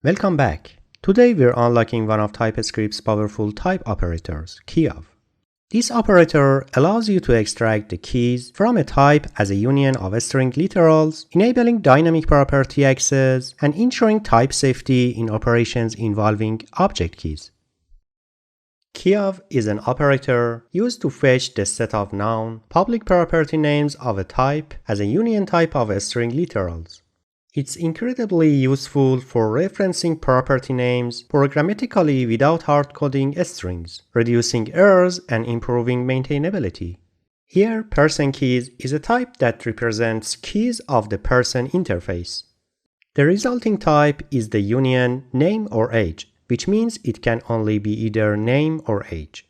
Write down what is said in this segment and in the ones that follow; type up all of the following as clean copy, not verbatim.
Welcome back. Today we're unlocking one of TypeScript's powerful type operators, keyof. This operator allows you to extract the keys from a type as a union of string literals, enabling dynamic property access and ensuring type safety in operations involving object keys. Keyof is an operator used to fetch the set of known public property names of a type as a union type of string literals. It's incredibly useful for referencing property names programmatically without hard-coding strings, reducing errors and improving maintainability. Here, person keys is a type that represents keys of the person interface. The resulting type is the union name or age, which means it can only be either name or age.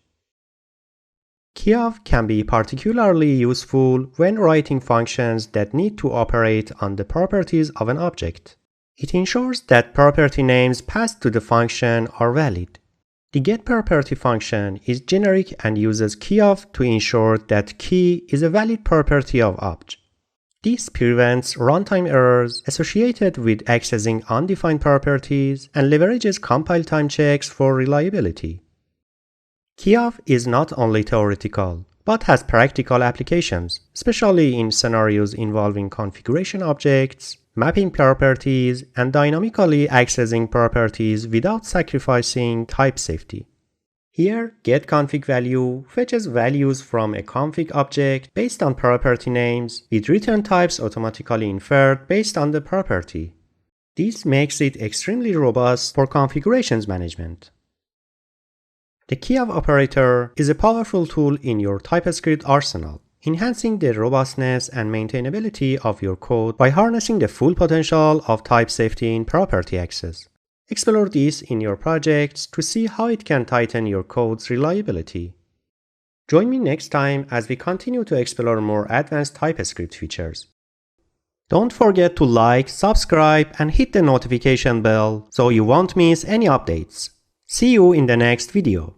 Keyof can be particularly useful when writing functions that need to operate on the properties of an object. It ensures that property names passed to the function are valid. The getProperty function is generic and uses keyof to ensure that key is a valid property of obj. This prevents runtime errors associated with accessing undefined properties and leverages compile time checks for reliability. Keyof is not only theoretical, but has practical applications, especially in scenarios involving configuration objects, mapping properties, and dynamically accessing properties without sacrificing type safety. Here, getConfigValue fetches values from a config object based on property names, with return types automatically inferred based on the property. This makes it extremely robust for configurations management. The keyof operator is a powerful tool in your TypeScript arsenal, enhancing the robustness and maintainability of your code by harnessing the full potential of type safety in property access. Explore this in your projects to see how it can tighten your code's reliability. Join me next time as we continue to explore more advanced TypeScript features. Don't forget to like, subscribe, and hit the notification bell so you won't miss any updates. See you in the next video.